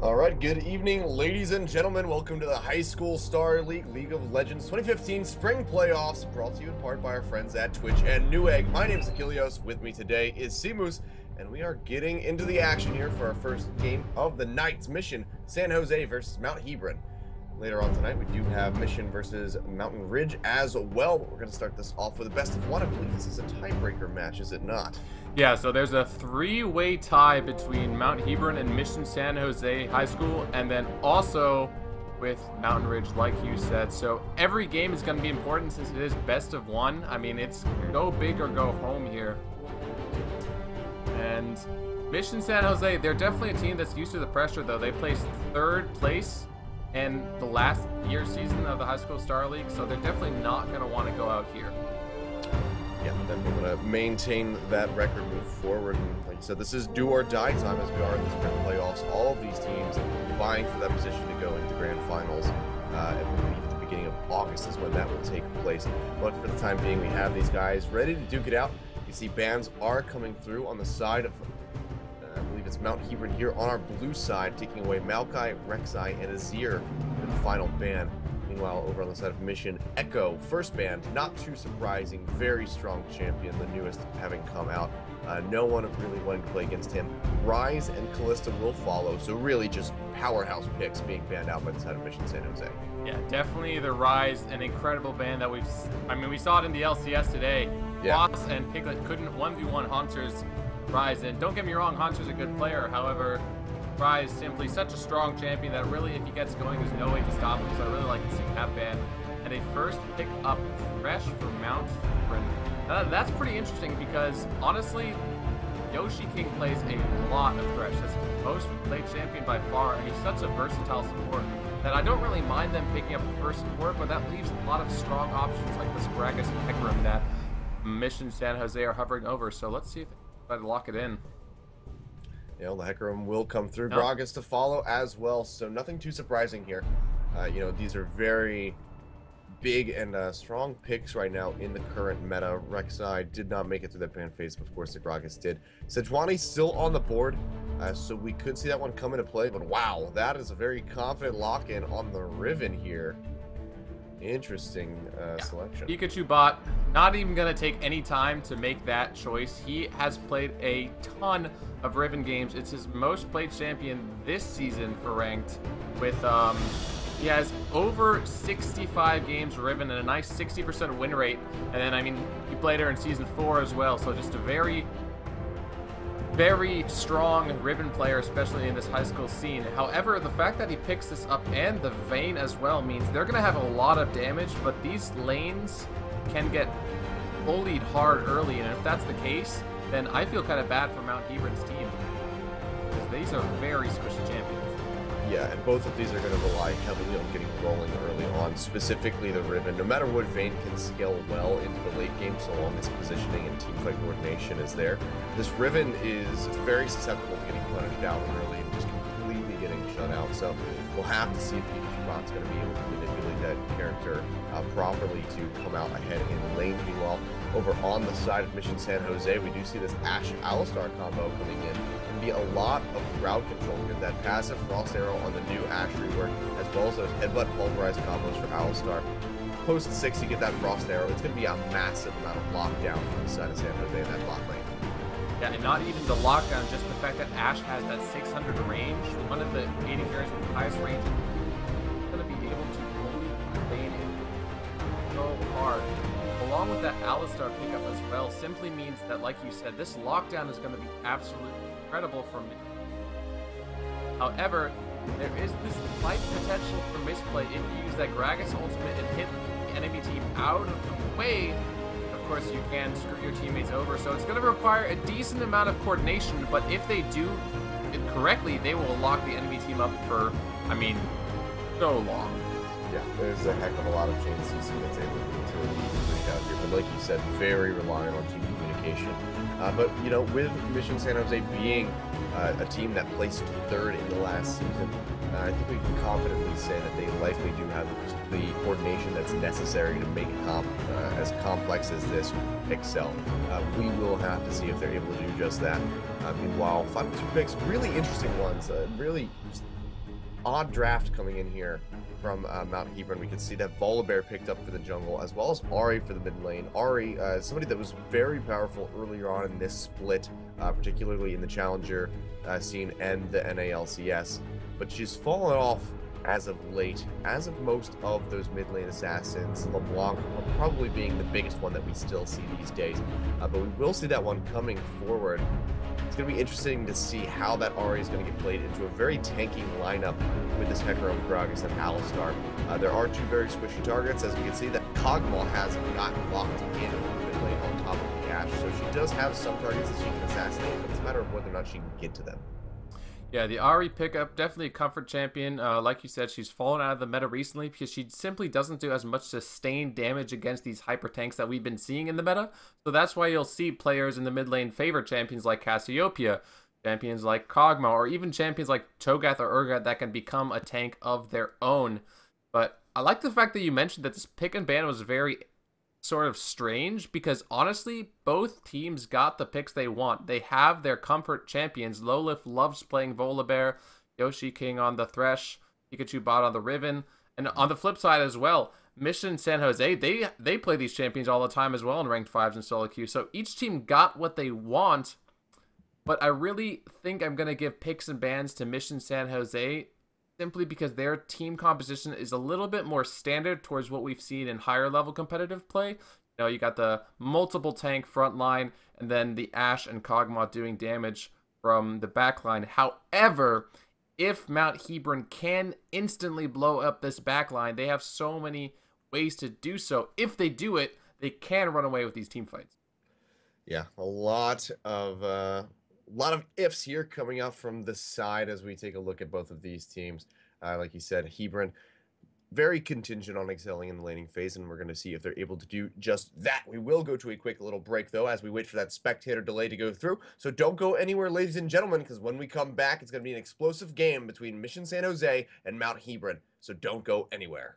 All right, good evening, ladies and gentlemen. Welcome to the High School Star League of Legends 2015 Spring Playoffs, brought to you in part by our friends at Twitch and Newegg. My name is Achilleos. With me today is Simus, and we are getting into the action here for our first game of the night's mission, San Jose versus Mount Hebron. Later on tonight, we do have Mission versus Mountain Ridge as well, but we're going to start this off with a best of one. I believe this is a tiebreaker match, is it not? Yeah, so there's a three-way tie between Mount Hebron and Mission San Jose High School, and then also with Mountain Ridge, like you said. So every game is going to be important since it is best of one. I mean, it's go big or go home here. And Mission San Jose, they're definitely a team that's used to the pressure, though. They placed third place in the last year's season of the High School Star League, so they're definitely not going to want to go out here. Yeah, definitely going to maintain that record, move forward. And like you said, this is do or die time as we are in the spring playoffs. All of these teams vying for that position to go into grand finals. I believe at the beginning of August is when that will take place. But for the time being, we have these guys ready to duke it out. You see bans are coming through on the side of, I believe it's Mount Hebron here on our blue side, taking away Maokai, Rek'Sai, and Azir for the final ban. Meanwhile, over on the side of Mission, Echo, first band, not too surprising, very strong champion, the newest having come out. No one really wanting to play against him. Rise and Callista will follow, so really just powerhouse picks being banned out by the side of Mission San Jose. Yeah, definitely the Rise, an incredible band that we saw it in the LCS today. Yeah. Boss and Piglet couldn't 1v1 Haunter's Rise, and don't get me wrong, Haunter's a good player, however, Rise simply such a strong champion that really, if he gets going, there's no way to stop him. So I really like to see that ban. And a first pick up Fresh for Mount Hebron. That's pretty interesting because honestly, Yoshi King plays a lot of Thresh. That's the most played champion by far, and he's such a versatile support that I don't really mind them picking up the first support, but that leaves a lot of strong options like this Gragas and Hecarim that Mission San Jose are hovering over. So let's see if they try to lock it in. You know, the Hecarim will come through. Gragas to follow as well, so nothing too surprising here. You know, these are very big and strong picks right now in the current meta. Rek'Sai did not make it through that ban phase, but of course the Gragas did. Sejuani still on the board, so we could see that one come into play, but wow, that is a very confident lock-in on the Riven here. Interesting selection. Pikachu bot, not even going to take any time to make that choice. He has played a ton of Riven games. It's his most played champion this season for ranked with, he has over 65 games Riven and a nice 60% win rate. And then, I mean, he played her in Season 4 as well, so just a very strong Riven player, especially in this high school scene. However, the fact that he picks this up and the Vayne as well means they're going to have a lot of damage, but these lanes can get bullied hard early, and if that's the case, then I feel kind of bad for Mount Hebron's team, because these are very squishy champions. Yeah, and both of these are going to rely heavily on getting rolling early on, specifically the Riven. No matter what Vayne can scale well into the late game, so long as positioning and teamfight coordination is there, this Riven is very susceptible to getting punished out early and just completely getting shut out. So we'll have to see if Pikachu Bot's going to be able to manipulate that character properly to come out ahead in lane. Meanwhile, over on the side of Mission San Jose, we do see this Ashe Alistar combo coming in. Be a lot of crowd control here. That passive Frost Arrow on the new Ashe rework, as well as those Headbutt Pulverize combos for Alistar. Post 6, you get that Frost Arrow. It's going to be a massive amount of lockdown from the side of San Jose in that bot lane. Yeah, and not even the lockdown, just the fact that Ashe has that 600 range, one of the AD carries with the highest range, is going to be able to bully Vayne so hard. Along with that Alistar pickup as well, simply means that, like you said, this lockdown is going to be absolutely incredible for me. However, there is this slight potential for misplay if you use that Gragas ultimate and hit the enemy team out of the way. Of course, you can screw your teammates over, so it's going to require a decent amount of coordination, but if they do it correctly, they will lock the enemy team up for, I mean, so long. Yeah, there's a heck of a lot of chance CC that's able to bring out here, but like you said, very reliant on team communication. But, you know, with Mission San Jose being a team that placed third in the last season, I think we can confidently say that they likely do have the coordination that's necessary to make as complex as this excel. We will have to see if they're able to do just that. Meanwhile, 5-2 picks, really interesting ones, really odd draft coming in here from Mount Hebron. We can see that Volibear picked up for the jungle, as well as Ahri for the mid lane. Ahri, somebody that was very powerful earlier on in this split, particularly in the Challenger scene and the NALCS, but she's fallen off as of late, as of most of those mid lane assassins. LeBlanc probably being the biggest one that we still see these days, but we will see that one coming forward. It's going to be interesting to see how that Ahri is going to get played into a very tanky lineup with this Hecarim, Gragas, and Alistar. There are two very squishy targets, as we can see that Kog'Maw has gotten locked in from mid lane on top of the Ashe, so she does have some targets that she can assassinate, but it's a matter of whether or not she can get to them. Yeah, the Ahri pickup, definitely a comfort champion. Like you said, she's fallen out of the meta recently because she simply doesn't do as much sustained damage against these hyper tanks that we've been seeing in the meta. So that's why you'll see players in the mid lane favor champions like Cassiopeia, champions like Kog'Maw, or even champions like Cho'Gath or Urgot that can become a tank of their own. But I like the fact that you mentioned that this pick and ban was very sort of strange, because honestly both teams got the picks they want. They have their comfort champions. Lolith loves playing Volibear, Yoshi King on the Thresh, Pikachu bot on the Riven, and on the flip side as well, Mission San Jose, they play these champions all the time as well in ranked 5s and solo queue. So each team got what they want, but I really think I'm going to give picks and bans to Mission San Jose simply because their team composition is a little bit more standard towards what we've seen in higher level competitive play. You know, you got the multiple tank front line, and then the Ashe and Kog'Maw doing damage from the back line. However, if Mount Hebron can instantly blow up this back line, they have so many ways to do so. If they do it, they can run away with these team fights. Yeah, a lot of ifs here coming out from the side as we take a look at both of these teams. Like you said, Hebron, very contingent on excelling in the laning phase, and we're going to see if they're able to do just that. We will go to a quick little break, though, as we wait for that spectator delay to go through. So don't go anywhere, ladies and gentlemen, because when we come back, it's going to be an explosive game between Mission San Jose and Mount Hebron. So don't go anywhere.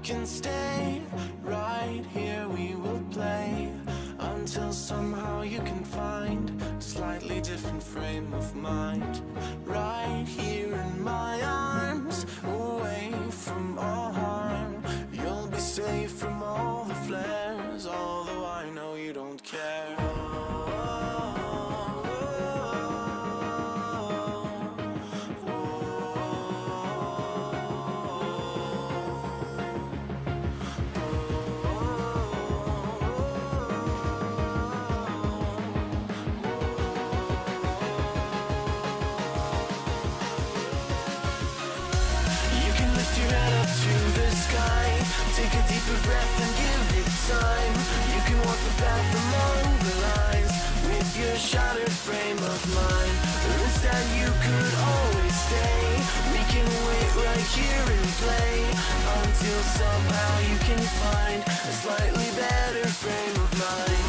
Can stay right here, we will play until somehow you can find a slightly different frame of mind. Right here in my arms, away from all harm, you'll be safe from all the flares, although I know you don't care. breath and give it time. You can walk the path among the lines with your shattered frame of mind. Or instead you could always stay. We can wait right here and play until somehow you can find a slightly better frame of mind.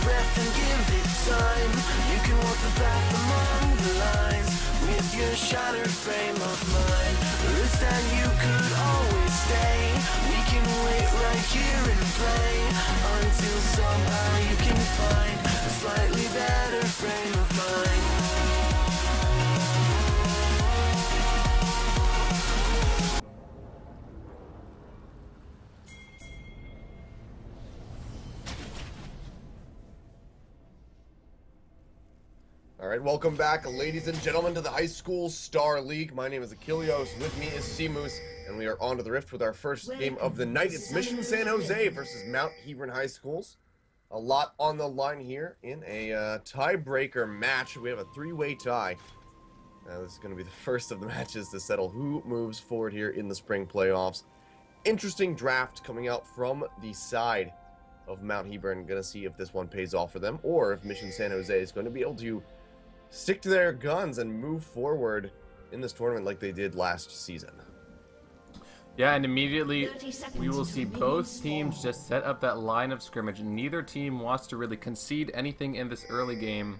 Breath and give it time. You can walk the path among the lines with your shattered frame of mind. Or instead you could always stay. We can wait right here and play until somehow you can find a slightly better frame of mind. All right, welcome back, ladies and gentlemen, to the High School Star League. My name is Achilleos, with me is Seamoose, and we are on to the Rift with our first game of the night. It's Mission San Jose versus Mount Hebron High Schools. A lot on the line here in a tiebreaker match. We have a three-way tie. This is going to be the first of the matches to settle who moves forward here in the spring playoffs. Interesting draft coming out from the side of Mount Hebron. Going to see if this one pays off for them, or if Mission San Jose is going to be able to stick to their guns and move forward in this tournament like they did last season. Yeah, and immediately we will see both teams just set up that line of scrimmage. Neither team wants to really concede anything in this early game.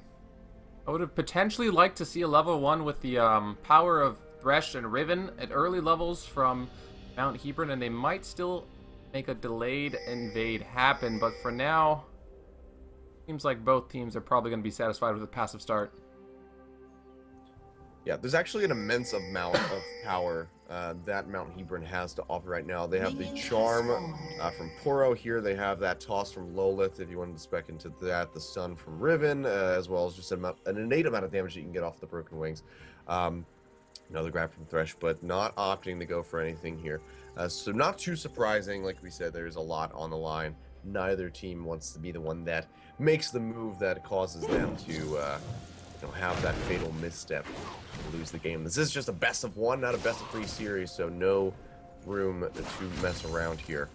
I would have potentially liked to see a level 1 with the power of Thresh and Riven at early levels from Mount Hebron, and they might still make a delayed invade happen, but for now, seems like both teams are probably going to be satisfied with a passive start. Yeah, there's actually an immense amount of power that Mount Hebron has to offer right now. They have the Charm from Poro here. They have that Toss from Lolith, if you wanted to spec into that. The Stun from Riven, as well as just an innate amount of damage that you can get off the Broken Wings. Another grab from Thresh, but not opting to go for anything here. So not too surprising. Like we said, there's a lot on the line. Neither team wants to be the one that makes the move that causes them to have that fatal misstep and lose the game. This is just a best of 1, not a best of 3 series, so no room to mess around here.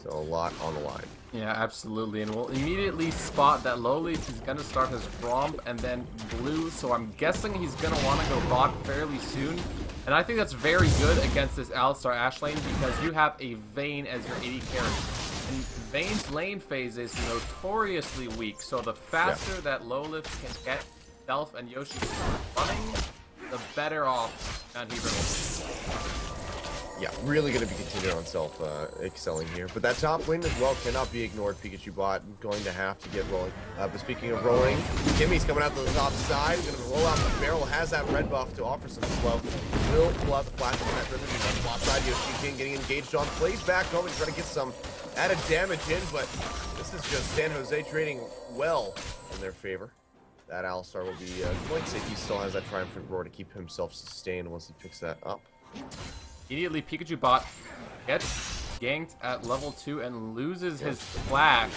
So a lot on the line. Yeah, absolutely, and we'll immediately spot that Lolith is going to start his Romp and then Blue, so I'm guessing he's going to want to go bot fairly soon. And I think that's very good against this Alistar Ashe lane because you have a Vayne as your AD carry. And Vayne's lane phase is notoriously weak, so the faster that Lolith can get Self and Yoshi running, the better off Mount Hebron will be. Yeah, really going to be continuing on Self excelling here. But that top lane as well cannot be ignored. Pikachu bot going to have to get rolling. But speaking of rolling, Kimmy's coming out to the top side. Going to roll out the barrel. Has that red buff to offer some slow. Will pull out the flash on that ribbon. On the bot side, Yoshi King getting engaged on. Plays back home and trying to get some added damage in. But this is just San Jose trading well in their favor. That Alistar will be going to say he still has that Triumphant Roar to keep himself sustained once he picks that up. Immediately, Pikachu bot gets ganked at level 2 and loses his flash.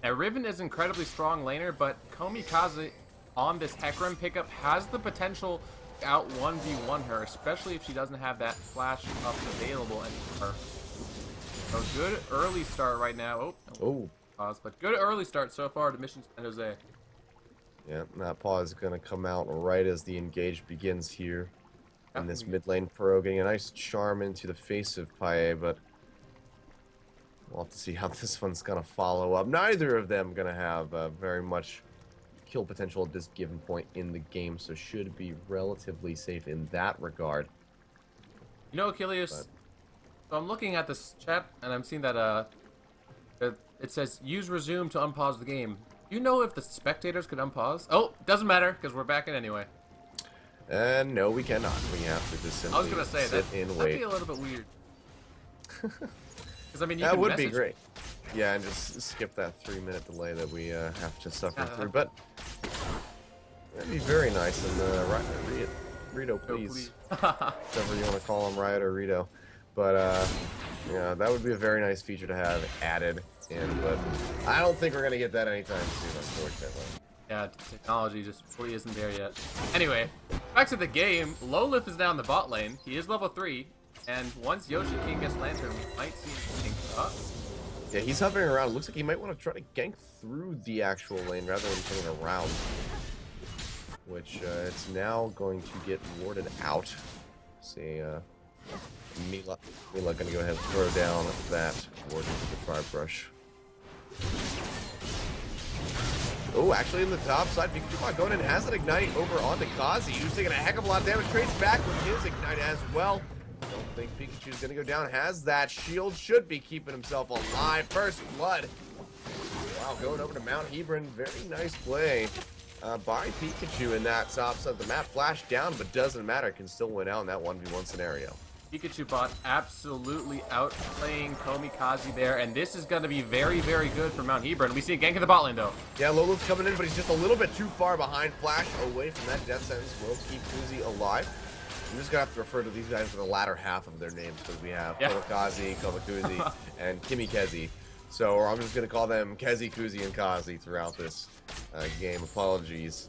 Now, Riven is incredibly strong laner, but Komikaze on this Hecarim pickup has the potential to out 1v1 her, especially if she doesn't have that flash up available anymore. So good early start right now. Oh. Pause, but good early start so far to Mission San Jose. Yeah, and that paw is going to come out right as the engage begins here. In this mid lane, Pro getting a nice charm into the face of Paye, but we'll have to see how this one's going to follow up. Neither of them going to have very much kill potential at this given point in the game, so should be relatively safe in that regard. You know, Achilles, so I'm looking at this chat, and I'm seeing that it says, use resume to unpause the game. Do you know if the spectators could unpause? Oh, doesn't matter, because we're back in anyway. No, we cannot. We have to just simply I was gonna say sit that and that'd wait. be a little bit weird. Because I mean, you That can would be message. great. Yeah, and just skip that 3-minute delay that we have to suffer through. But that'd be very nice. And Rito, please. Whatever you want to call him, Riot or Rito. But yeah, that would be a very nice feature to have added in. But I don't think we're gonna get that anytime soon, unfortunately. Yeah, technology just really isn't there yet. Anyway, back to the game. Lolith is down the bot lane. He is level 3. And once Yoshi King gets Lantern, we might see him getting up. Yeah, he's hovering around. Looks like he might want to try to gank through the actual lane rather than coming around. Which it's now going to get warded out. See, Mila gonna go ahead and throw down that ward into the Tribe Brush. Oh, actually in the top side, Pikachu going in has an Ignite over onto Kazi, who's taking a heck of a lot of damage. Trades back with his Ignite as well. Don't think Pikachu's gonna go down. Has that shield, should be keeping himself alive. First blood. Wow, going over to Mount Hebron. Very nice play by Pikachu in that top side of the map. Flash down, but doesn't matter. Can still win out in that 1v1 scenario. Pikachu bot absolutely outplaying Komikaze there, and this is going to be very, very good for Mount Hebron. We see a gank in the bot lane, though. Yeah, Lolo's coming in, but he's just a little bit too far behind. Flash away from that death sentence will keep Kuzi alive. I'm just going to have to refer to these guys for the latter half of their names, because we have Komikaze, Komakuzi, and Kimikezi. So I'm just going to call them Kezi, Kuzi, and Kazi throughout this game. Apologies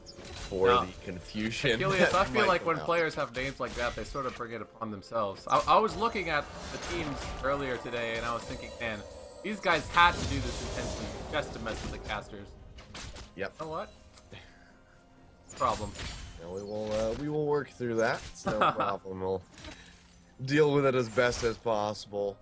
for the confusion. Achilles, I feel like when players have names like that, they sort of bring it upon themselves. I was looking at the teams earlier today, and I was thinking, man, these guys had to do this intentionally just to mess with the casters. Yep. You know what? Problem. Yeah, we will work through that. It's no problem. We'll deal with it as best as possible.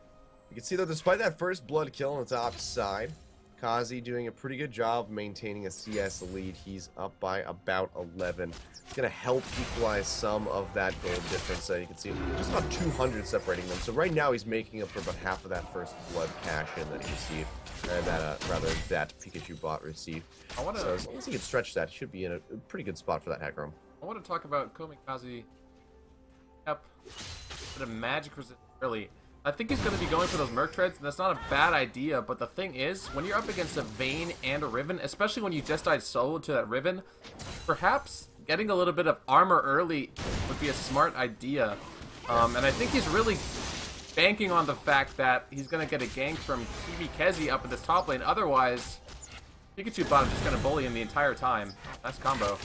You can see, though, despite that first blood kill on the top side, Kazi doing a pretty good job maintaining a CS lead. He's up by about 11. It's going to help equalize some of that gold difference. You can see just about 200 separating them. So right now he's making up for about half of that first blood cash-in that he received. That Pikachu bot received. So as long as he can stretch that, he should be in a pretty good spot for that Hecarim. I want to talk about Komikaze. Yep. Bit of magic resist early. I think he's going to be going for those Merc Treads, and that's not a bad idea, but the thing is, when you're up against a Vayne and a Riven, especially when you just died solo to that Riven, perhaps getting a little bit of armor early would be a smart idea. And I think he's really banking on the fact that he's going to get a gank from Kimikezi up at this top lane. Otherwise, Pikachu bot is just going to bully him the entire time. Nice combo.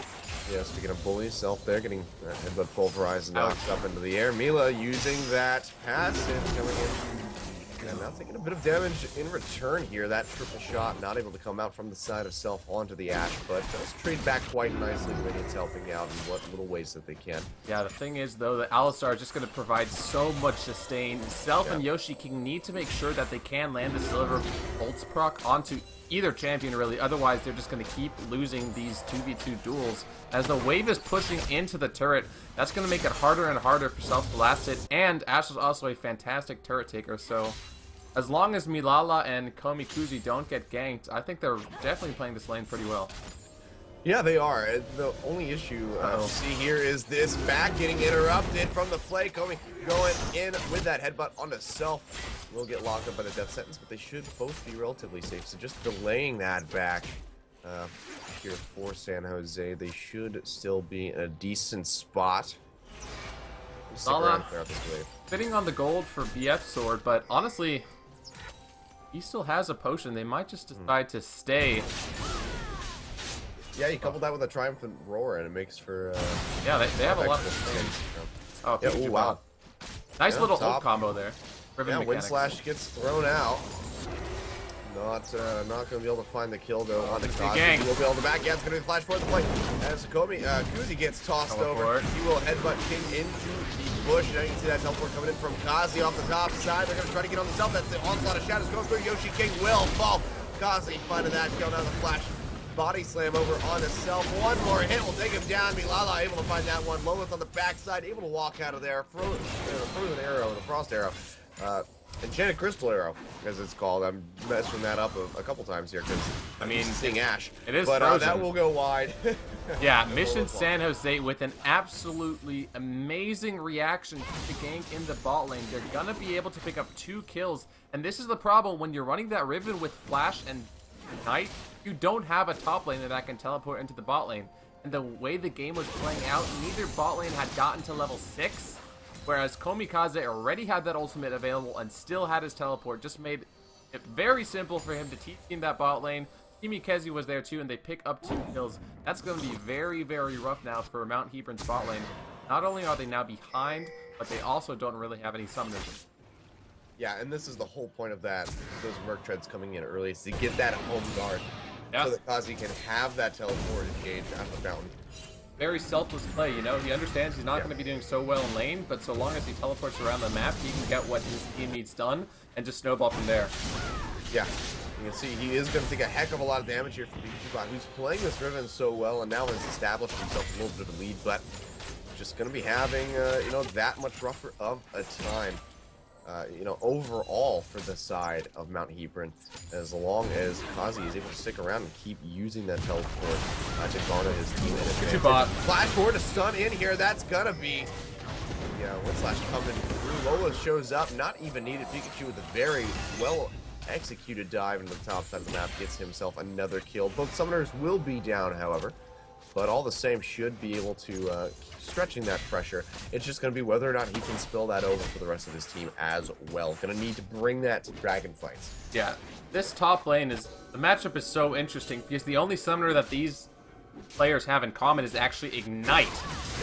Yeah, speaking of bully, Self there getting that headbutt pulverized and knocked up into the air. Mila using that passive coming in. And now taking a bit of damage in return here. That triple shot not able to come out from the side of Self onto the Ashe, but does trade back quite nicely when it's helping out in what little ways that they can. Yeah, the thing is, though, that Alistar is just going to provide so much sustain. Self and Yoshi King need to make sure that they can land the Silver Bolts proc onto either champion, really. Otherwise, they're just going to keep losing these 2v2 duels. As the wave is pushing into the turret, that's going to make it harder and harder for Self to last it. And Ashe is also a fantastic turret taker, so as long as Milala and Komikuzi don't get ganked, I think they're definitely playing this lane pretty well. Yeah, they are. The only issue you see here is this back getting interrupted from the play. Komi going in with that headbutt onto Self. Will get locked up by the death sentence, but they should both be relatively safe. So just delaying that back here for San Jose, they should still be in a decent spot. Lala fitting on the gold for BF Sword, but honestly, he still has a potion. They might just decide to stay. Yeah, you couple that with a Triumphant Roar, and it makes for... yeah, they have a lot of things. Oh, yeah, ooh, wow. Nice little ult combo there. Yeah, Wind Slash gets thrown out. Not going to be able to find the kill though on the Kazi. gang. He will be able to back. Yeah, it's going to be the flash for the play. As Kuzi gets tossed over, he will headbutt King into the bush. Now you can see that teleport coming in from Kazi off the top side. They're going to try to get on the self. That's the onslaught of shadows going through. Yoshi King will fall. Kazi finding that kill. Now the flash body slam over on the self. One more hit will take him down. Milala able to find that one. Loweth on the backside, able to walk out of there. Frozen arrow, the frost arrow. Enchanted Crystal Arrow, as it's called. I'm messing that up a couple times here because I mean seeing Ash. It is but frozen. That will go wide. Yeah, Mission San Jose with an absolutely amazing reaction to the gank in the bot lane. They're gonna be able to pick up 2 kills, and this is the problem when you're running that Riven with Flash and Knight. You don't have a top laner that can teleport into the bot lane, and the way the game was playing out, neither bot lane had gotten to level 6. Whereas Komikaze already had that ultimate available and still had his teleport. Just made it very simple for him to team that bot lane. Kimikezi was there too, and they pick up 2 kills. That's going to be very, very rough now for Mount Hebron's bot lane. Not only are they now behind, but they also don't really have any summoners. Yeah, and this is the whole point of that. Those Merc Treads coming in early is to get that home guard. Yeah. So that Kazi can have that teleport engage at the fountain. Very selfless play, you know. He understands he's not going to be doing so well in lane, but so long as he teleports around the map, he can get what his team needs done and just snowball from there. Yeah, you can see he is going to take a heck of a lot of damage here from Pikachu, who's playing this Riven so well and now has established himself a little bit of a lead, but just going to be having, you know, that much rougher of a time. You know, overall for the side of Mount Hebron, as long as Kazi is able to stick around and keep using that teleport to garner his team in advantage. Flash forward to stun in here, that's gonna be, yeah, Windslash coming through. Lola shows up, not even needed. Pikachu with a very well executed dive into the top side of the map gets himself another kill. Both summoners will be down, however, but all the same should be able to keep stretching that pressure. It's just going to be whether or not he can spill that over for the rest of his team as well. Going to need to bring that to dragon fights. Yeah, this top lane is, the matchup is so interesting because the only summoner that these players have in common is actually Ignite.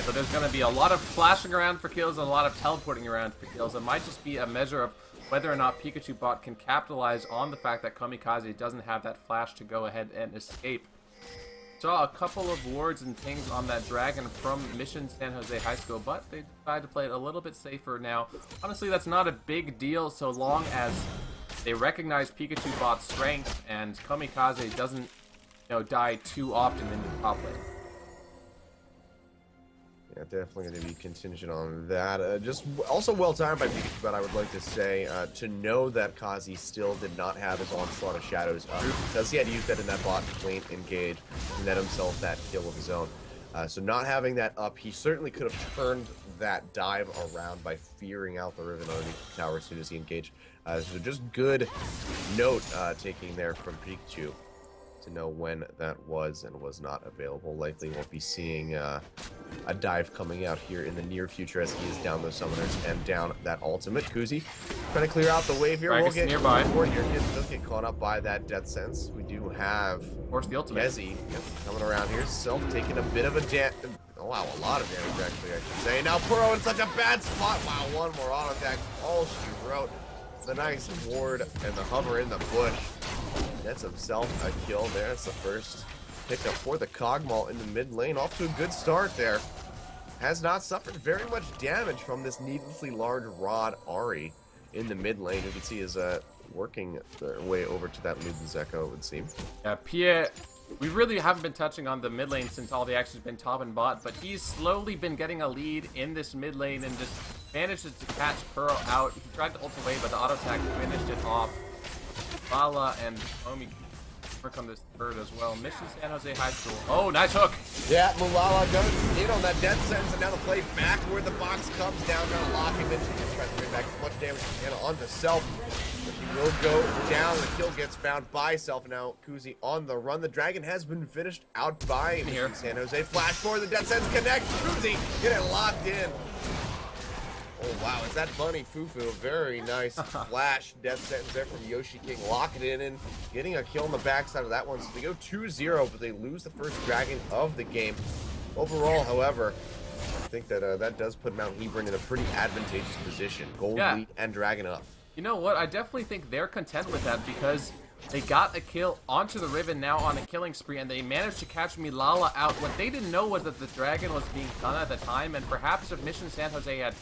So there's going to be a lot of flashing around for kills and a lot of teleporting around for kills. It might just be a measure of whether or not Pikachu bot can capitalize on the fact that Komikaze doesn't have that flash to go ahead and escape. Saw a couple of wards and things on that dragon from Mission San Jose High School, but they decided to play it a little bit safer now. Honestly, that's not a big deal so long as they recognize Pikachu bot's strength and Komikaze doesn't, you know, die too often in the top lane. Yeah, definitely going to be contingent on that. Just also well timed by Pikachu, but I would like to say to know that Kazi still did not have his onslaught of shadows up because he had used that in that bot lane engage and net himself that kill of his own. So not having that up, he certainly could have turned that dive around by fearing out the Riven underneath the tower as soon as he engaged. So just good note taking there from Pikachu to know when that was and was not available. Likely won't be seeing a dive coming out here in the near future as he is down those summoners and down that ultimate. Kuzi trying to clear out the wave here. We'll get nearby. Here does get caught up by that death sense. We do have Force the ultimate. Yezi coming around here. Self taking a bit of a oh wow, a lot of damage actually, I should say. Now Puro in such a bad spot. Wow, one more auto attack. All she wrote. The nice ward and the hover in the bush. Gets himself a kill there. That's the first pickup for the Kog'Maw in the mid lane. Off to a good start there. Has not suffered very much damage from this needlessly large rod Ahri in the mid lane. You can see is working their way over to that Luden's Echo, it would seem. Yeah, Pierre, we really haven't been touching on the mid lane since all the action's been top and bot, but he's slowly been getting a lead in this mid lane and just manages to catch Pearl out. He tried to ult away, but the auto attack finished it off. Bala and Omi work on this third as well. Mission San Jose High School. Oh, nice hook. Yeah, Mulala goes in on that death sentence, and now the play back where the box comes down, trying to lock him in. He's trying to bring back as much damage as he can onto Self. But he will go down. The kill gets found by Self. And now Kuzi on the run. The dragon has been finished out by Mission San Jose. Flash forward, the death sentence connects. Kuzi get it locked in. Oh wow, is that Bunny Fufu? Very nice flash death sentence there from Yoshi King. Locking it in, getting a kill on the backside of that one. So they go 2-0, but they lose the first dragon of the game. Overall, however, I think that that does put Mount Hebron in a pretty advantageous position. Gold lead and dragon up. You know what? I definitely think they're content with that because They got a kill onto the Riven now on a killing spree, and they managed to catch Milala out. What they didn't know was that the Dragon was being done at the time, and perhaps if Mission San Jose had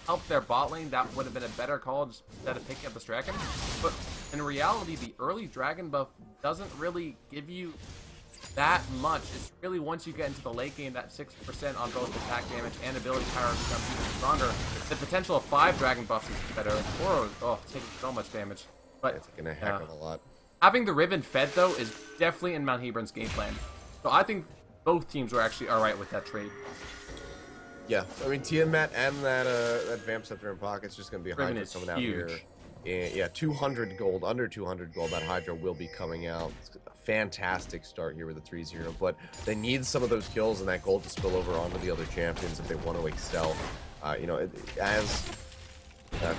helped their bot lane, that would have been a better call instead of picking up this Dragon. But in reality, the early Dragon buff doesn't really give you that much. It's really once you get into the late game, that 60% on both attack damage and ability power becomes even stronger. The potential of 5 Dragon buffs is better. Or, oh, taking so much damage. But it's taking a heck of a lot. Having the Riven fed, though, is definitely in Mount Hebron's game plan. So I think both teams were actually alright with that trade. Yeah, I mean, Tiamat and that Vamp Scepter in pocket's just going to be a Riven Hydra is coming out huge. here. And, yeah, 200 gold, under 200 gold, that Hydra will be coming out. It's a fantastic start here with a 3-0, but they need some of those kills and that gold to spill over onto the other champions if they want to excel. You know, as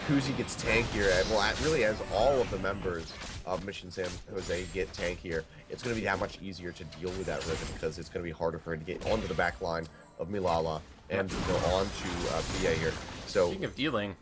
Kuzi gets tankier, well, really as all of the members of Mission San Jose get tankier, it's going to be that much easier to deal with that Riven because it's going to be harder for him to get onto the back line of Milala and to go on to PA here. So, Speaking of dealing,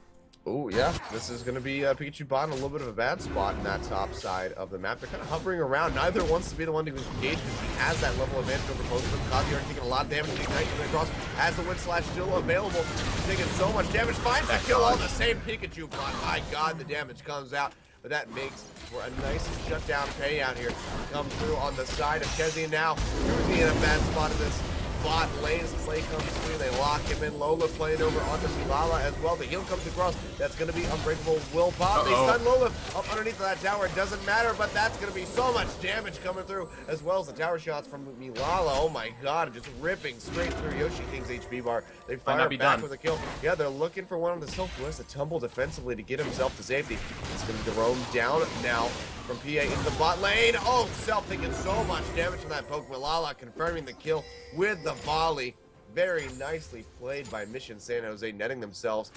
oh yeah, this is going to be Pikachu bot in a little bit of a bad spot in that top side of the map. They're kind of hovering around. Neither wants to be the one to engage because he has that level advantage over both of them. Kazuya taking a lot of damage. Ignite coming across as the Wind Slash still available. He's taking so much damage. Finds the kill on the same Pikachu bot. My God, the damage comes out. But that makes for a nice shutdown payout here. Come through on the side of Kezi now. Kuzi in a bad spot in this bot lanes. Play comes through. They lock him in. Lola playing over onto Milala as well. The heal comes across. That's going to be Unbreakable will pop. They stun Lola up underneath that tower. It doesn't matter, but that's going to be so much damage coming through, as well as the tower shots from Milala. Oh my God, just ripping straight through Yoshi King's HP bar. They fire back with a kill. Yeah, they're looking for one on the Silk, who has to tumble defensively to get himself to safety. It's going to be thrown down now from PA into the bot lane. Oh, Self taking so much damage from that poke. Milala confirming the kill with the volley. Very nicely played by Mission San Jose, netting themselves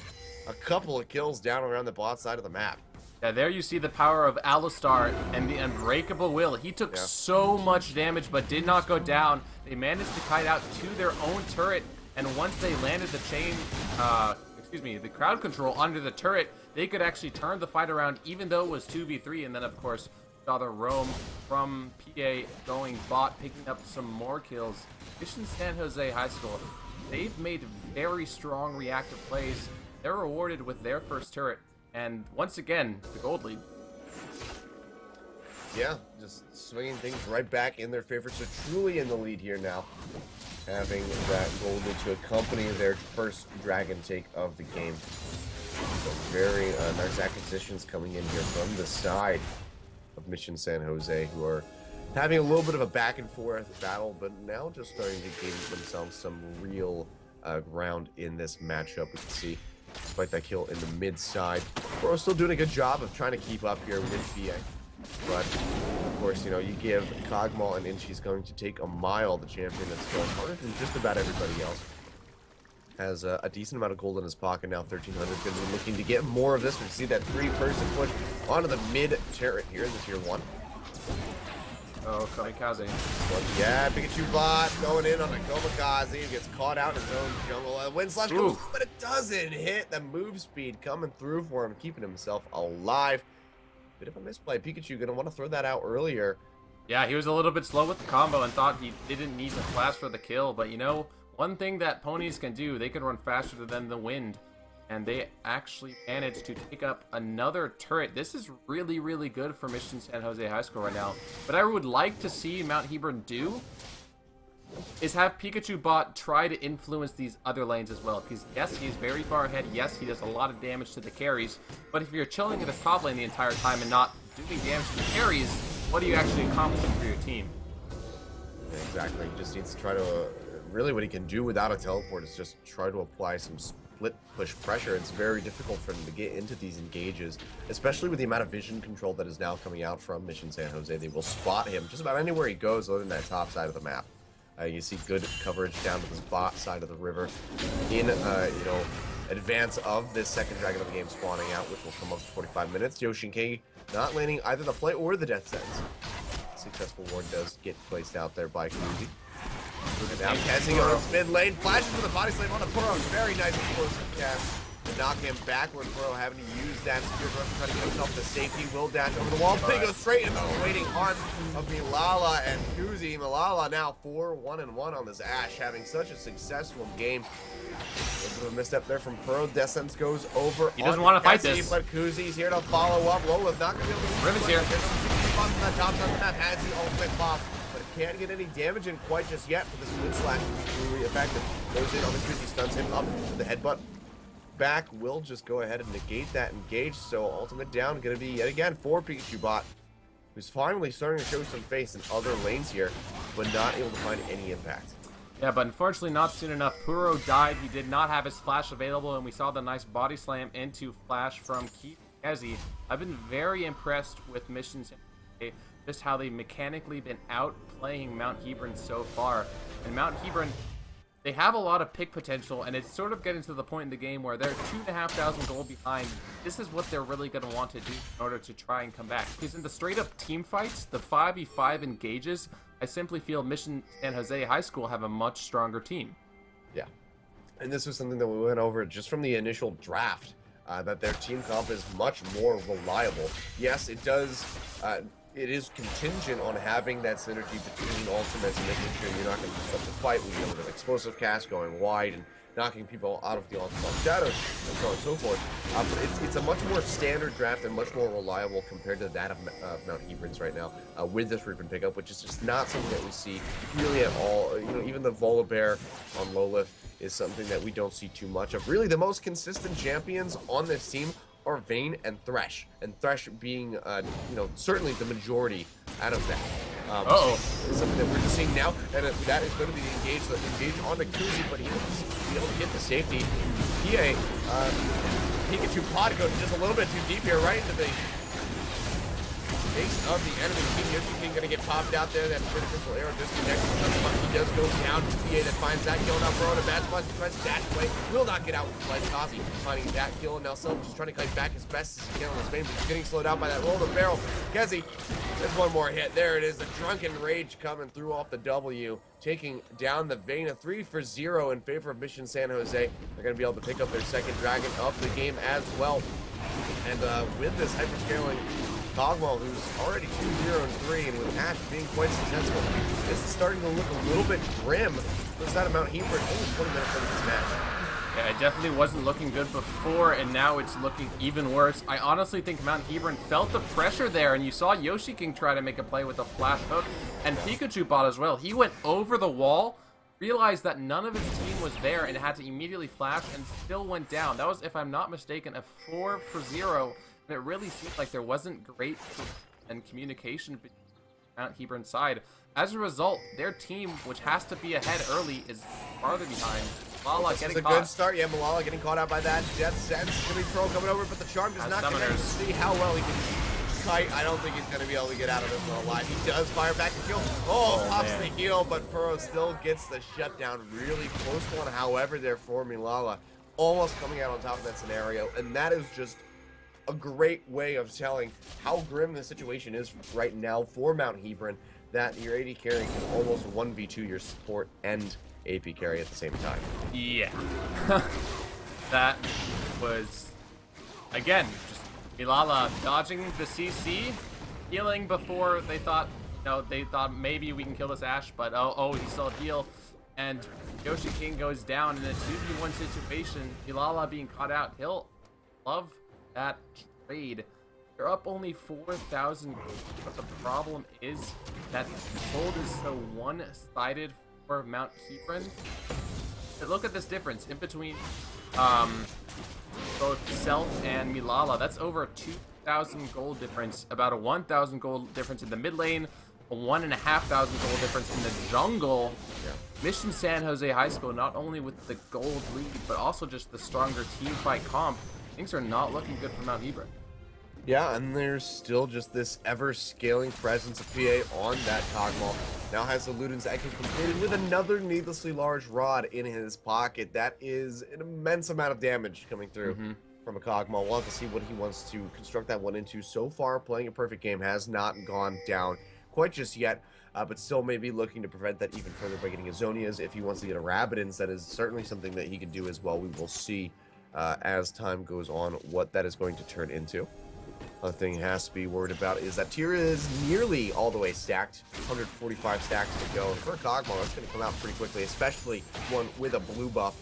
a couple of kills down around the bot side of the map. yeah, there you see the power of Alistar and the Unbreakable Will. He took so much damage but did not go down. They managed to kite out to their own turret, and once they landed the chain, the crowd control under the turret, they could actually turn the fight around even though it was 2v3, and then of course saw the roam from PA going bot, picking up some more kills. Mission San Jose High School, they've made very strong reactive plays. They're rewarded with their first turret, and once again, the gold lead. Yeah, just swinging things right back in their favor. So truly in the lead here now, having that gold lead to accompany their first dragon take of the game. So very nice acquisitions coming in here from the side of Mission San Jose, who are having a little bit of a back and forth battle, but now just starting to gain themselves some real ground in this matchup. We can see, despite that kill in the mid side, we're still doing a good job of trying to keep up here with PA. But of course, you know, you give Kog'Maw an inch, he's going to take a mile. The champion that's going harder than just about everybody else. Has a decent amount of gold in his pocket now, 1,300. Going to be looking to get more of this. We see that 3-person push onto the mid turret here in the tier 1. Oh, Kamikaze. Yeah, Pikachu bot going in on a Kamikaze. He gets caught out in his own jungle. Wind Slash goes, but it doesn't hit. The move speed coming through for him, keeping himself alive. Bit of a misplay. Pikachu going to want to throw that out earlier. Yeah, he was a little bit slow with the combo and thought he didn't need to flash for the kill, but you know, one thing that ponies can do, they can run faster than the wind, and they actually managed to pick up another turret. This is really, really good for Mission San Jose High School right now. What I would like to see Mount Hebron do is have Pikachu bot try to influence these other lanes as well, because yes, he's very far ahead, yes, he does a lot of damage to the carries, but if you're chilling in the top lane the entire time and not doing damage to the carries, what are you actually accomplishing for your team? Yeah, exactly. He just needs to try to... really what he can do without a teleport is just try to apply some split push pressure. It's very difficult for him to get into these engages, especially with the amount of vision control that is now coming out from Mission San Jose. They will spot him just about anywhere he goes other than that top side of the map. You see good coverage down to this bot side of the river in, you know, advance of this second dragon of the game spawning out, which will come up to 45 minutes. Yoshinkai not landing either the flight or the death sentence. Successful ward does get placed out there by Kuzi. Now Kezi on his mid lane, flashes with a body slam on the Puro. Very nice explosive cast. knock him backward. Pro having to use that spear rush to try to get himself to safety. Will dash over the wall. Big goes straight into the waiting arm of Milala and Kuzi. Milala now 4-1-1 on this Ashe, having such a successful game. A little bit of a misstep there from Pro. Descent goes over. He doesn't want to fight this. But Kuzi's here to follow up. Lola's not going to be able to. Riven's here. On the top side of the map has the ultimate pop, but can't get any damage in quite just yet. But this wind slash is really effective. Goes in on the Kuzi, stuns him up with the headbutt. Back will just go ahead and negate that engage. So ultimate down going to be yet again for Pikachu Bot, who's finally starting to show some face in other lanes here, but not able to find any impact. Yeah, but unfortunately not soon enough. Puro died. He did not have his flash available, and we saw the nice body slam into flash from Kezi. I've been very impressed with missions, just how they've mechanically been outplaying Mount Hebron so far. And Mount Hebron, they have a lot of pick potential, and it's sort of getting to the point in the game where they're 2,500 gold behind. This is what they're really going to want to do in order to try and come back. Because in the straight-up team fights, the 5v5 engages, I simply feel Mission San Jose High School have a much stronger team. Yeah, and this was something that we went over just from the initial draft, that their team comp is much more reliable. Yes, it does. It is contingent on having that synergy between ultimates and making sure you're not going to disrupt the fight with an explosive cast going wide and knocking people out of the onslaught shadows and so on and so forth. But it's a much more standard draft and much more reliable compared to that of Mount Hebron's right now with this Riven pickup, which is just not something that we see really at all. You know, even the Volibear on Lolith is something that we don't see too much of. Really, the most consistent champions on this team are Vayne and Thresh being, you know, certainly the majority out of that. It's something that we're just seeing now, and that is going to be engaged onto Kuzi, but he will be able to get the safety. Pikachu Pod goes just a little bit too deep here, right into the face of the enemy. Yoshi King going to get popped out there. That critical arrow disconnected. Monkey does go down. PA that finds that kill. Now Bro in a bad spot. He tries to dash away. Will not get out with Slice Kazi. Finding that kill. And now Self just trying to kite back as best as he can on his main, but he's getting slowed out by that roll of the barrel. Kezi, there's one more hit. There it is. The Drunken Rage coming through off the W, taking down the Vayne. 3-0 in favor of Mission San Jose. They're going to be able to pick up their second dragon of the game as well. And with this hyperscaling Cogwell, who's already 2-0-3, and with Ashe being quite successful, this is starting to look a little bit grim. This side of Mount Hebron, only 20 minutes into this match. Yeah, it definitely wasn't looking good before, and now it's looking even worse. I honestly think Mount Hebron felt the pressure there, and you saw Yoshi King try to make a play with a flash hook, and Pikachu Bot as well. He went over the wall, realized that none of his team was there, and had to immediately flash, and still went down. That was, if I'm not mistaken, a 4-0. And it really seemed like there wasn't great communication between Mount Hebron's side. As a result, their team, which has to be ahead early, is farther behind. Malala getting caught. This is a good start. Yeah, Malala getting caught out by that. Death Sense. Gonna be Pro coming over, but the charm does not connect. To see how well he can kite. I don't think he's going to be able to get out of this one alive. He does fire back the kill. Pops the heal, but Puro still gets the shutdown. Really close one, however, there for Milala. Almost coming out on top of that scenario, and that is just a great way of telling how grim the situation is right now for Mount Hebron, that your AD carry can almost 1v2 your support and AP carry at the same time. Yeah. That was, again, just Milala dodging the CC, healing before they thought, you know, they thought maybe we can kill this Ashe, but oh, he still heal. And Yoshi King goes down in a 2v1 situation. Milala being caught out. He'll love that trade. They're up only 4,000 gold, but the problem is that gold is so one-sided for Mount Hebron. But look at this difference in between both Self and Milala. That's over a 2,000 gold difference, about a 1,000 gold difference in the mid lane, a 1,500 gold difference in the jungle. Yeah. Mission San Jose High School, not only with the gold lead, but also just the stronger team fight comp, things are not looking good for Mount Hebron. Yeah, and there's still just this ever-scaling presence of PA on that Cogmal. Now has the Luden's Echo completed with another needlessly large rod in his pocket. That is an immense amount of damage coming through from a Cogmal. We'll have to see what he wants to construct that one into. So far, playing a perfect game has not gone down quite just yet, but still maybe looking to prevent that even further by getting Azonias. If he wants to get a Rabidons, that is certainly something that he can do as well. We will see. as time goes on what that is going to turn into. Other thing he has to be worried about is that tier is nearly all the way stacked. 145 stacks to go. And for a Kog'Maw, that's going to come out pretty quickly, especially one with a blue buff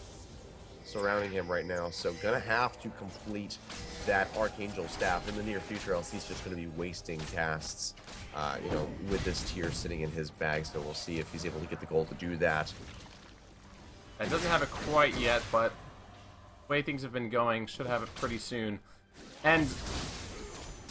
surrounding him right now. So going to have to complete that Archangel staff in the near future, else he's just going to be wasting casts, you know, with this tier sitting in his bag. So we'll see if he's able to get the gold to do that. It doesn't have it quite yet, but the way things have been going, should have it pretty soon. And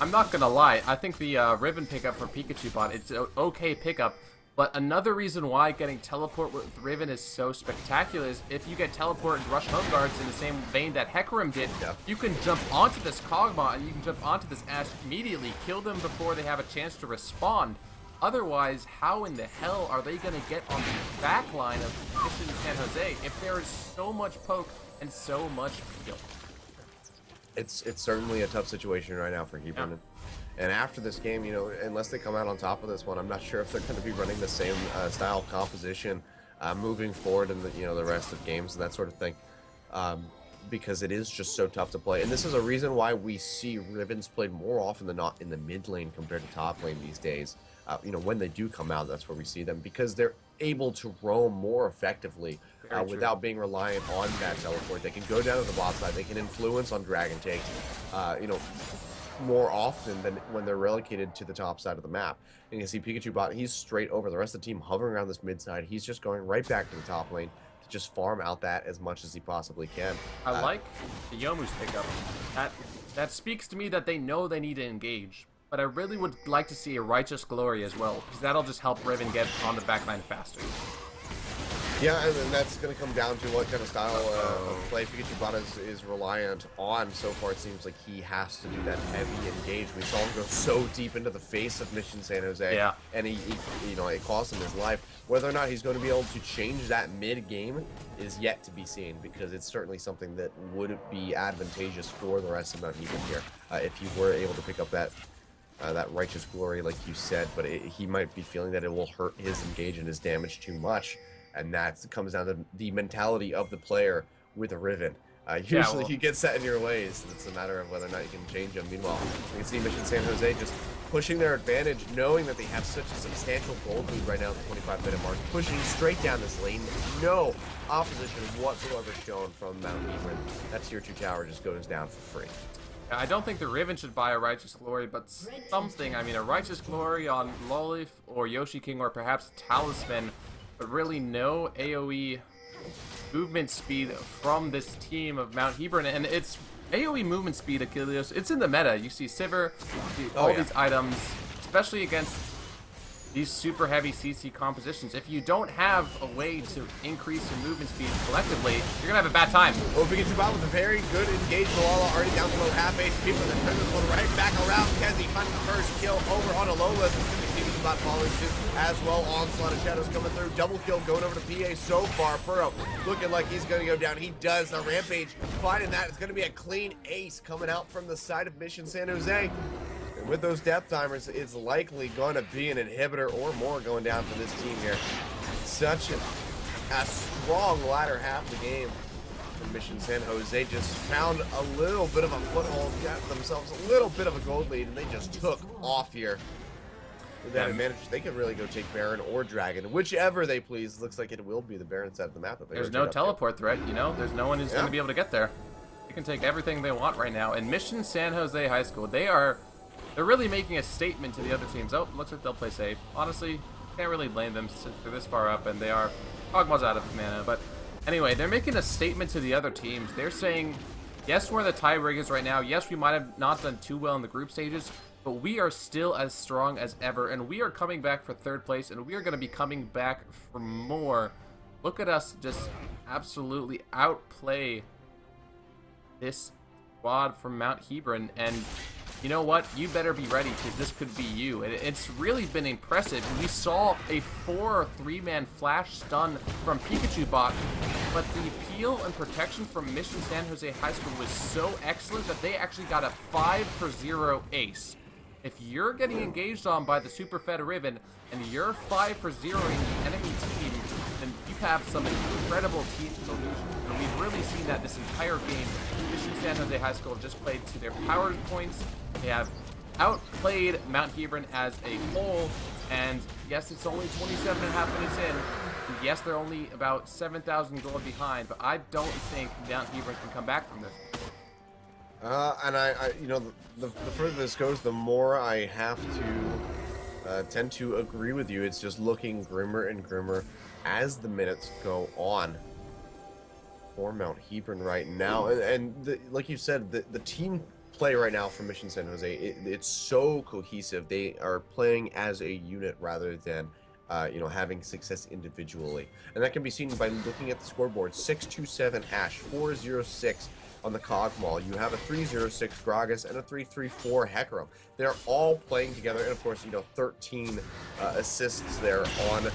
I'm not gonna lie, I think the Riven pickup for Pikachu bot, it's an okay pickup, but another reason why getting teleport with Riven is so spectacular is if you get teleport and rush home guards in the same vein that Hecarim did, you can jump onto this Kog'Maw and you can jump onto this Ashe immediately, kill them before they have a chance to respond. Otherwise, how in the hell are they gonna get on the back line of Mission San Jose if there is so much poke and so much peel? It's certainly a tough situation right now for Hebron. Yeah. And after this game, you know, unless they come out on top of this one, I'm not sure if they're going to be running the same style composition moving forward in the, you know, the rest of games and that sort of thing, because it is just so tough to play. And this is a reason why we see Rivens played more often than not in the mid lane compared to top lane these days. You know, when they do come out, that's where we see them, because they're able to roam more effectively without being reliant on that teleport. They can go down to the bot side, they can influence on Dragon Take, you know, more often than when they're relocated to the top side of the map. And you can see Pikachu bot, he's straight over. The rest of the team hovering around this mid side. He's just going right back to the top lane to just farm out that as much as he possibly can. I like the Youmuu's pickup. That speaks to me that they know they need to engage. But I really would like to see a Righteous Glory as well, because that'll just help Riven get on the backline faster. Yeah, and then that's going to come down to what kind of style of play Pikachu bot is reliant on. So far, it seems like he has to do that heavy engage. We saw him go so deep into the face of Mission San Jose, and he you know, it cost him his life. Whether or not he's going to be able to change that mid-game is yet to be seen, because it's certainly something that would be advantageous for the rest of Mount Hebron here if he were able to pick up that Righteous Glory, like you said, but he might be feeling that it will hurt his engage and his damage too much, and that comes down to the mentality of the player with a Riven. Usually he gets set in your ways, it's a matter of whether or not you can change him. Meanwhile, you can see Mission San Jose just pushing their advantage, knowing that they have such a substantial gold lead right now at the 25-minute mark, pushing straight down this lane. No opposition whatsoever shown from Mount Hebron. That tier 2 tower just goes down for free. I don't think the Riven should buy a Righteous Glory, but something, I mean, a Righteous Glory on Lolif or Yoshi King, or perhaps Talisman, but really no AoE movement speed from this team of Mount Hebron. And it's AoE movement speed, Achilles, it's in the meta. You see Sivir, you see all these items, especially against these super heavy CC compositions. If you don't have a way to increase your movement speed collectively, you're gonna have a bad time. Well, Pikachu bot with a very good engaged Malala, already down below half HP, but then turn this one right back around. Kezi finding the first kill over on a low list. Pikachu bot following suit as well. Onslaught of Shadows coming through. Double kill going over to PA so far. Furrow looking like he's gonna go down. He does. The Rampage finding that. It's gonna be a clean ace coming out from the side of Mission San Jose. With those depth timers, it's likely going to be an inhibitor or more going down for this team here. Such a strong latter half of the game from Mission San Jose. Just found a little bit of a foothold, got themselves a little bit of a gold lead, and they just took off here. With that advantage, they could really go take Baron or Dragon, whichever they please. Looks like it will be the Baron side of the map. There's no teleport threat, you know? There's no one who's going to be able to get there. They can take everything they want right now. And Mission San Jose High School, they're really making a statement to the other teams. Oh, looks like they'll play safe. Honestly, can't really blame them since they're this far up and they are Kog'Maw's out of mana. But anyway, they're making a statement to the other teams. They're saying, yes, we're the tiebreakers right now. Yes, we might have not done too well in the group stages, but we are still as strong as ever, and we are coming back for third place, and we are going to be coming back for more. Look at us just absolutely outplay this squad from Mount Hebron, and you know what? You better be ready, because this could be you. And it's really been impressive. We saw a 3-man flash stun from Pikachu bot, but the peel and protection from Mission San Jose High School was so excellent that they actually got a 5-for-0 ace. If you're getting engaged on by the Super Fed Riven, and you're 5-for-0ing the enemy team, then you have some incredible team cohesion. And we've really seen that this entire game. Mission San Jose High School have just played to their power points. They have outplayed Mount Hebron as a whole. And yes, it's only 27.5 minutes in. And yes, they're only about 7,000 gold behind. But I don't think Mount Hebron can come back from this. And I you know, the further this goes, the more I have to tend to agree with you. It's just looking grimmer and grimmer as the minutes go on for Mount Hebron right now. And like you said, the team play right now for Mission San Jose, it's so cohesive. They are playing as a unit rather than you know, having success individually. And that can be seen by looking at the scoreboard. 627 Ash, 406 on the Cogmall. You have a 306 Gragas and a 334 Hecarim. They're all playing together, and of course, you know, 13 assists there on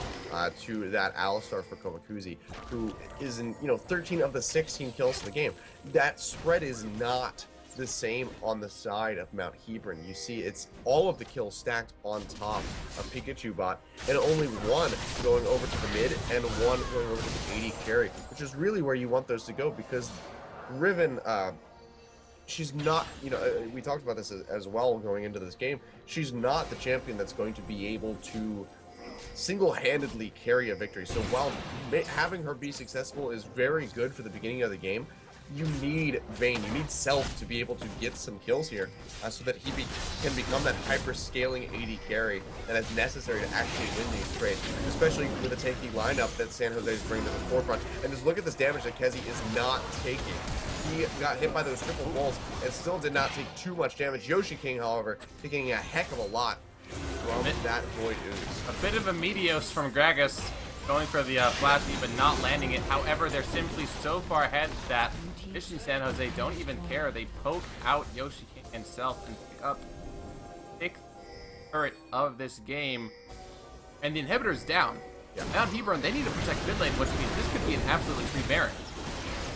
to that Alistar for Komakuzi, who is in, you know, 13 of the 16 kills in the game. That spread is not the same on the side of Mount Hebron. You see, it's all of the kills stacked on top of Pikachu Bot, and only one going over to the mid and one going over to the 80 carry, which is really where you want those to go, because Riven, she's not, you know, we talked about this as well going into this game, she's not the champion that's going to be able to single-handedly carry a victory. So while having her be successful is very good for the beginning of the game, you need Vayne, you need Self to be able to get some kills here so that he can become that hyper-scaling AD carry that is necessary to actually win these trades, especially with a tanky lineup that San Jose is bringing to the forefront. And just look at this damage that Kezi is not taking. He got hit by those triple walls and still did not take too much damage. Yoshi King, however, taking a heck of a lot from that Void Ooze. A bit of a Meteos from Gragas, going for the flash but not landing it. However, they're simply so far ahead that Mission San Jose don't even care. They poke out Yoshi King himself and pick up sixth turret of this game. And the inhibitor is down. Yeah. Mount Hebron, they need to protect mid lane, which means this could be an absolutely free Baron.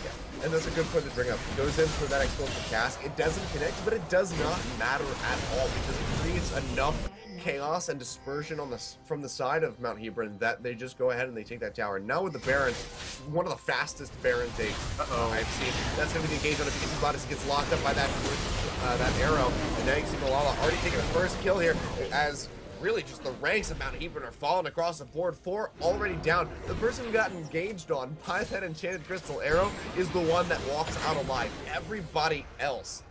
Yeah. And that's a good point to bring up. It goes in for that explosive cast. It doesn't connect, but it does not matter at all because it creates enough chaos and dispersion on from the side of Mount Hebron that they just go ahead and they take that tower. Now with the Baron, one of the fastest Baron takes I've seen. That's going to be the engage on a Pikachu Bot as he gets locked up by that arrow. And now you can see Malala already taking the first kill here as really just the ranks of Mount Hebron are falling across the board. 4 already down. The person who got engaged on by that enchanted crystal arrow is the one that walks out alive. Everybody else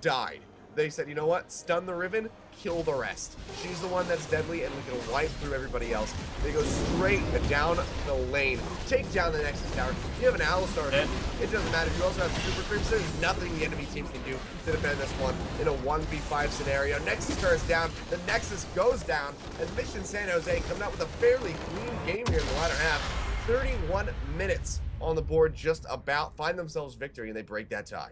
died. They said, you know what, stun the Riven, kill the rest. She's the one that's deadly, and we can wipe through everybody else. They go straight down the lane, take down the Nexus tower. You have an Alistar, it doesn't matter. You also have Super Creeps. There's nothing the enemy team can do to defend this one in a 1v5 scenario. Nexus Star is down, the Nexus goes down, and Mission San Jose coming out with a fairly clean game here in the latter half. 31 minutes on the board, just about, find themselves victory, and they break that tie.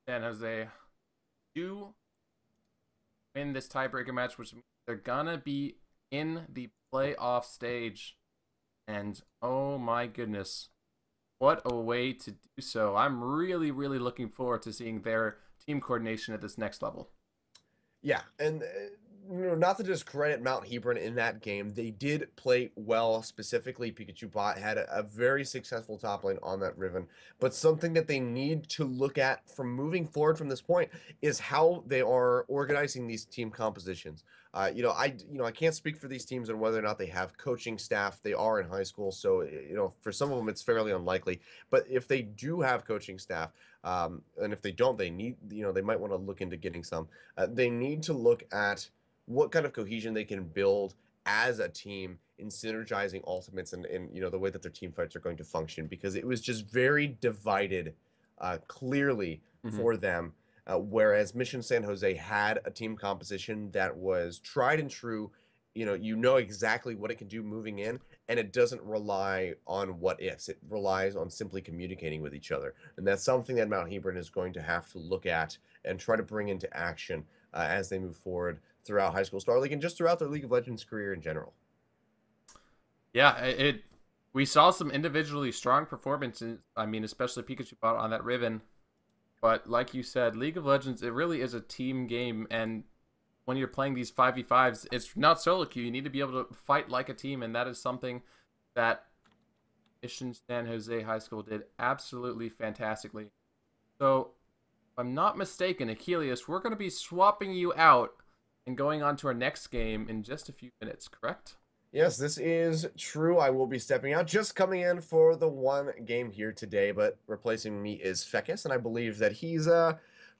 San Jose do win this tiebreaker match, which means they're gonna be in the playoff stage. And oh my goodness, what a way to do so. I'm really, really looking forward to seeing their team coordination at this next level. Yeah, and you know, not to discredit Mount Hebron in that game, they did play well. Specifically, Pikachu Bot had a very successful top lane on that Riven. But something that they need to look at from moving forward from this point is how they are organizing these team compositions. I can't speak for these teams and whether or not they have coaching staff. They are in high school, so for some of them it's fairly unlikely. But if they do have coaching staff, and if they don't, they need, they might want to look into getting some. They need to look at what kind of cohesion they can build as a team in synergizing ultimates and the way that their team fights are going to function, because it was just very divided clearly for them, whereas Mission San Jose had a team composition that was tried and true. You know exactly what it can do moving in, and it doesn't rely on what ifs. It relies on simply communicating with each other, and that's something that Mount Hebron is going to have to look at and try to bring into action as they move forward throughout High School Star League and just throughout their League of Legends career in general. Yeah, we saw some individually strong performances. I mean, especially Pikachu Bot on that Riven. But like you said, League of Legends, it really is a team game. And when you're playing these 5v5s, it's not solo queue. You need to be able to fight like a team, and that is something that Mission San Jose High School did absolutely fantastically. So, if I'm not mistaken, Achilles, we're going to be swapping you out and going on to our next game in just a few minutes, correct? Yes, this is true. I will be stepping out, just coming in for the one game here today, but replacing me is Fekis, and I believe that he's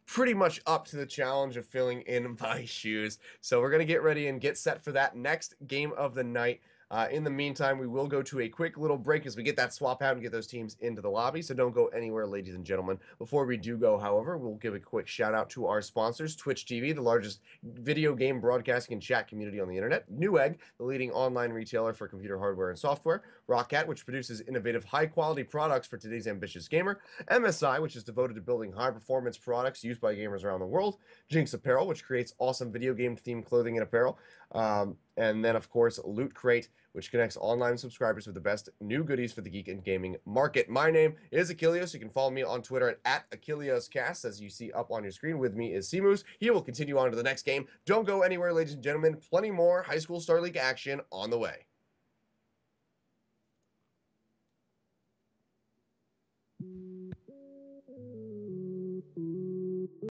pretty much up to the challenge of filling in my shoes. So we're going to get ready and get set for that next game of the night. In the meantime, we will go to a quick little break as we get that swap out and get those teams into the lobby. So don't go anywhere, ladies and gentlemen. Before we do go, however, we'll give a quick shout out to our sponsors, Twitch TV, the largest video game broadcasting and chat community on the internet, Newegg, the leading online retailer for computer hardware and software, Rockcat, which produces innovative, high-quality products for today's ambitious gamer, MSI, which is devoted to building high-performance products used by gamers around the world, Jinx Apparel, which creates awesome video game-themed clothing and apparel, and then, of course, Loot Crate, which connects online subscribers with the best new goodies for the geek and gaming market. My name is Achilles. You can follow me on Twitter at AchillesCast, as you see up on your screen. With me is Seamoose. He will continue on to the next game. Don't go anywhere, ladies and gentlemen. Plenty more High School Star League action on the way.